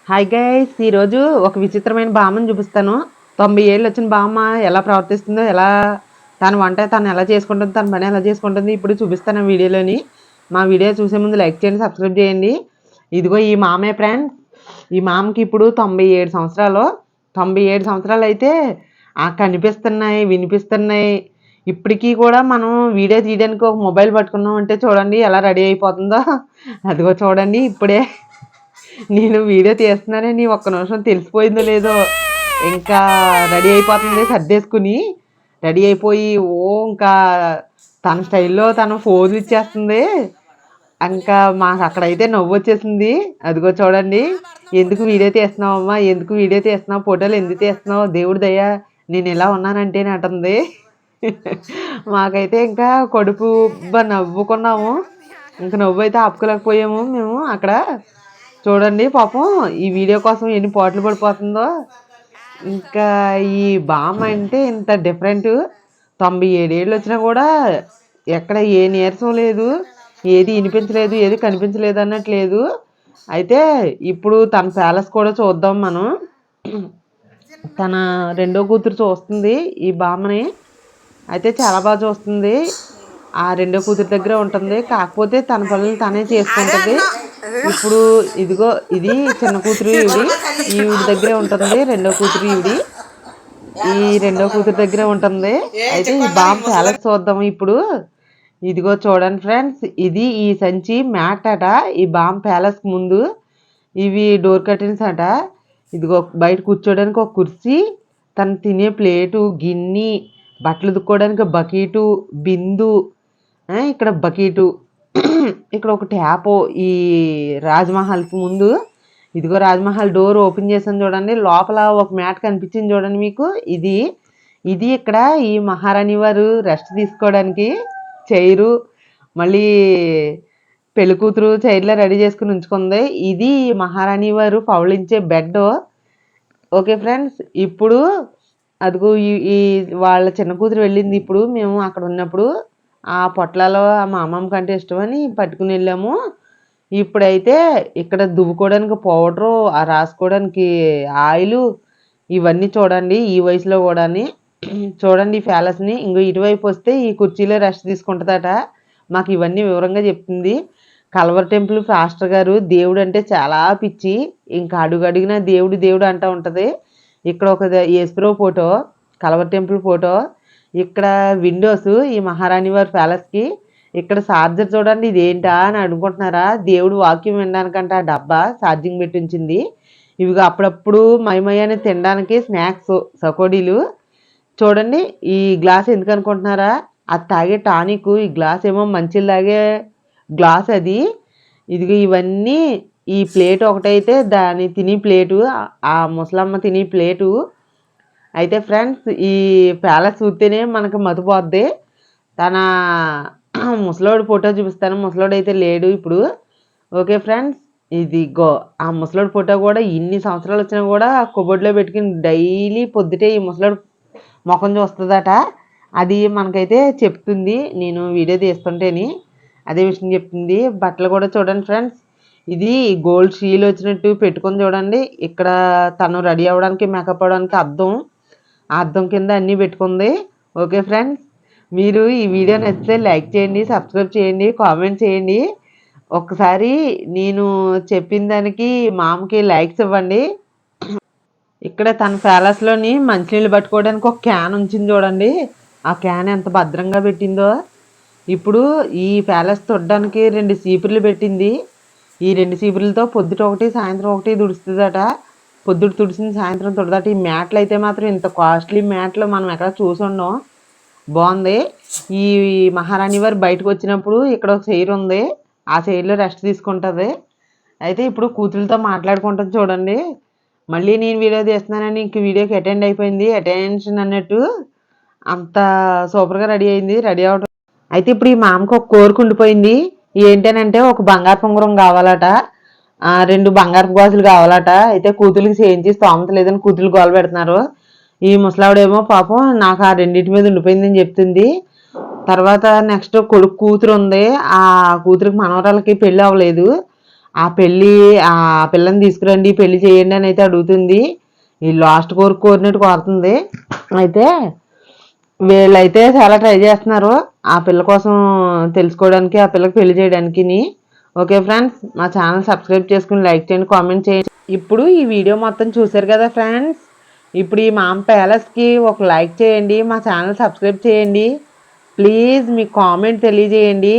Hi guys, ఈరోజు ఒక విచిత్రమైన బామ్మని చూపిస్తాను. 90 ఏళ్ళు వచ్చిన బామ్మ ఎలా ప్రవర్తిస్తుందో, తన వంట తను ఎలా చేసుకుంటుంది, తన పని ఎలా చేసుకుంటుంది ఇప్పుడు చూపిస్తాను వీడియోలోని. మా వీడియో చూసే ముందు లైక్ చేయండి, సబ్స్క్రైబ్ చేయండి. ఇదిగో ఈ మామే ఫ్రెండ్స్. ఈ మామకి ఇప్పుడు 97 సంవత్సరాలు. 97 సంవత్సరాలు అయితే కనిపిస్తున్నాయి, వినిపిస్తున్నాయి. ఇప్పటికీ కూడా మనం వీడియో తీయడానికి ఒక మొబైల్ పట్టుకున్నాం అంటే చూడండి ఎలా రెడీ అయిపోతుందో. అదిగో చూడండి, ఇప్పుడే నేను వీడియో తీస్తున్నానని ఒక్క నిమిషం తెలిసిపోయిందో లేదో ఇంకా రెడీ అయిపోతుంది. సర్దేసుకుని రెడీ అయిపోయి ఇంకా తన స్టైల్లో తను ఫోజులు ఇచ్చేస్తుంది. ఇంకా మాకు అక్కడైతే నవ్వు వచ్చేసింది. అదిగో చూడండి, ఎందుకు వీడియో తీస్తున్నావు అమ్మా, ఎందుకు వీడియో తీస్తున్నావు, ఫోటోలు ఎందుకు తీస్తున్నావు, దేవుడి దయ నేను ఇలా ఉన్నానంటే అంటుంది. మాకైతే ఇంకా కడుపు నవ్వుకున్నాము. ఇంకా నవ్వు అయితే ఆపుకోలేకపోయాము మేము అక్కడ. చూడండి పాపం ఈ వీడియో కోసం ఎన్ని పాటలు పడిపోతుందో. ఇంకా ఈ బామ్మ అంటే ఇంత డిఫరెంట్. 97 ఏళ్ళు వచ్చినా కూడా ఎక్కడ ఏ నీరసం లేదు, ఏది వినిపించలేదు, ఏది కనిపించలేదు అన్నట్లేదు. అయితే ఇప్పుడు తన ప్యాలెస్ కూడా చూద్దాం మనం. తన రెండో కూతురు చూస్తుంది ఈ బామ్మని. అయితే చాలా బాగా చూస్తుంది. ఆ రెండో కూతురు దగ్గర ఉంటుంది, కాకపోతే తన పనులు తనే చేసుకుంటుంది. ఇప్పుడు ఇదిగో ఇది చిన్న కూతురు ఈవిడి దగ్గరే ఉంటుంది. రెండో కూతురు ఈ రెండో కూతురు దగ్గరే ఉంటుంది. అయితే ఈ బామ్ ప్యాలెస్ చూద్దాం ఇప్పుడు. ఇదిగో చూడండి ఫ్రెండ్స్, ఇది ఈ సంచి మ్యాట్ అట. ఈ బామ్ ప్యాలెస్ ముందు ఇవి డోర్ కర్టెన్స్ అట. ఇదిగో బయట కూర్చోడానికి ఒక కుర్చీ, తను తినే ప్లేటు, గిన్నె, బట్టలు దుక్కోవడానికి బకెటు, బిందు, ఇక్కడ బకెటు, ఇక్కడ ఒక ట్యాప్. ఈ రాజ్మహల్కి ముందు ఇదిగో రాజ్మహల్ డోర్ ఓపెన్ చేసాను చూడండి. లోపల ఒక మ్యాట్ కనిపించింది చూడండి మీకు. ఇది ఇక్కడ ఈ మహారాణి వారు రెస్ట్ తీసుకోవడానికి చైరు, మళ్ళీ పెళ్లి కూతురు చైర్లో రెడీ చేసుకుని ఉంచుకుంది. ఇది మహారాణి వారు పౌళించే బెడ్. ఓకే ఫ్రెండ్స్, ఇప్పుడు అదిగో ఈ వాళ్ళ చిన్న కూతురు వెళ్ళింది. ఇప్పుడు మేము అక్కడ ఉన్నప్పుడు ఆ పొట్లాలో మా అమ్మమ్మ కంటే ఇష్టమని పట్టుకుని వెళ్ళాము. ఇప్పుడైతే ఇక్కడ దువ్వుకోవడానికి పౌడరు, ఆ రాసుకోవడానికి ఆయిల్, ఇవన్నీ చూడండి ఈ వయసులో కూడా. చూడండి ఈ ప్యాలెస్ని. ఇంకో ఇటువైపు వస్తే ఈ కుర్చీలో రెస్ట్ తీసుకుంటుందట. మాకు ఇవన్నీ వివరంగా చెప్తుంది. కల్వర్ టెంపుల్ పాస్టర్ గారు దేవుడు అంటే చాలా పిచ్చి. ఇంకా అడుగడిగినా దేవుడు దేవుడు అంటూ ఉంటుంది. ఇక్కడ ఒక యేసుప్రభు ఫోటో, కల్వర్ టెంపుల్ ఫోటో. ఇక్కడ విండోస్ ఈ మహారాణి వారి ప్యాలెస్కి. ఇక్కడ ఛార్జర్ చూడండి, ఇదేంటా అని అనుకుంటున్నారా? దేవుడు వాక్యం వినడానికంట ఆ డబ్బా ఛార్జింగ్ పెట్టి ఉంచింది. ఇవిగా అప్పుడప్పుడు మయమయ్యని తినడానికి స్నాక్స్, సకోడీలు. చూడండి ఈ గ్లాస్ ఎందుకు అనుకుంటున్నారా? అది తాగే టానిక్. ఈ గ్లాస్ ఏమో మంచిలు తాగే గ్లాస్ అది. ఇదిగో ఇవన్నీ. ఈ ప్లేట్ ఒకటైతే దాని తిని ప్లేటు, ఆ ముసలమ్మ తిని ప్లేటు. అయితే ఫ్రెండ్స్, ఈ ప్యాలెస్ చూస్తేనే మనకు మతిపోద్ది. తన ముసలోడు ఫోటో చూపిస్తాను. ముసలోడు అయితే లేడు ఇప్పుడు. ఓకే ఫ్రెండ్స్, ఇదిగో ఆ ముసలోడు ఫోటో కూడా ఇన్ని సంవత్సరాలు వచ్చినా కూడా కబోర్డ్లో పెట్టుకుని డైలీ పొద్దుటే ఈ ముసలోడు ముఖం చూస్తుందట. అది మనకైతే చెప్తుంది, నేను వీడియో తీస్తుంటేని అదే విషయం చెప్తుంది. బట్టలు కూడా చూడండి ఫ్రెండ్స్, ఇది గోల్డ్ షీల్ వచ్చినట్టు పెట్టుకొని చూడండి. ఇక్కడ తను రెడీ అవ్వడానికి, మేకప్ అవ్వడానికి అద్దం, ఆ అద్దం కింద అన్నీ పెట్టుకుంది. ఓకే ఫ్రెండ్స్, మీరు ఈ వీడియో నచ్చితే లైక్ చేయండి, సబ్స్క్రైబ్ చేయండి, కామెంట్ చేయండి. ఒక్కసారి నేను చెప్పిన దానికి మామకి లైక్స్ ఇవ్వండి. ఇక్కడ తన ప్యాలెస్లోని మంచినీళ్ళు పట్టుకోవడానికి ఒక క్యాన్ ఉంచింది చూడండి. ఆ క్యాన్ ఎంత భద్రంగా పెట్టిందో. ఇప్పుడు ఈ ప్యాలెస్ తొడడానికి 2 చీపుర్లు పెట్టింది. ఈ 2 చీపుర్లతో పొద్దుట ఒకటి, సాయంత్రం ఒకటి తుడుస్తుందట. పొద్దుట తుడిసింది, సాయంత్రం తుడదట. ఈ మ్యాట్లు అయితే మాత్రం ఇంత కాస్ట్లీ మ్యాట్లు మనం ఎక్కడ చూసి ఉండం. బాగుంది. ఈ మహారాణి వారు బయటకు వచ్చినప్పుడు ఇక్కడ ఒక చైర్ ఉంది, ఆ చైర్లో రెస్ట్ తీసుకుంటుంది. అయితే ఇప్పుడు కూతురుతో మాట్లాడుకుంటుంది చూడండి. మళ్ళీ నేను వీడియో తీస్తున్నానని ఇంక వీడియోకి అటెండ్ అయిపోయింది, అటెన్షన్ అన్నట్టు. అంత సూపర్గా రెడీ అయింది. రెడీ అవడం అయితే ఇప్పుడు ఈ మామకు ఒక కోరిక ఉండిపోయింది. ఏంటనంటే ఒక బంగారు పొంగరం కావాలట, 2 బంగారు గాజులు కావాలట. అయితే కూతురికి చేయించి స్తోమత లేదని కూతురు గోల పెడుతున్నారు. ఈ ముసలావిడేమో పాపం నాకు ఆ రెండింటి మీద ఉండిపోయిందని చెప్తుంది. తర్వాత నెక్స్ట్ కొడుకు కూతురు ఉంది, ఆ కూతురికి మనవరాలకి పెళ్ళి అవ్వలేదు. ఆ పెళ్ళి ఆ పిల్లని తీసుకురండి పెళ్లి చేయండి అని అయితే అడుగుతుంది. ఈ లాస్ట్ కోరినట్టు కోరుతుంది. అయితే వీళ్ళైతే చాలా ట్రై చేస్తున్నారు ఆ పిల్ల కోసం తెలుసుకోవడానికి, ఆ పిల్లకి పెళ్లి చేయడానికి. ఓకే ఫ్రెండ్స్, మా ఛానల్ సబ్స్క్రైబ్ చేసుకుని లైక్ చేయండి, కామెంట్ చేయండి. ఇప్పుడు ఈ వీడియో మొత్తం చూశారు కదా ఫ్రెండ్స్, ఇప్పుడు ఈ మామ్ ప్యాలెస్కి ఒక లైక్ చేయండి, మా ఛానల్ సబ్స్క్రైబ్ చేయండి, ప్లీజ్ మీ కామెంట్ తెలియజేయండి.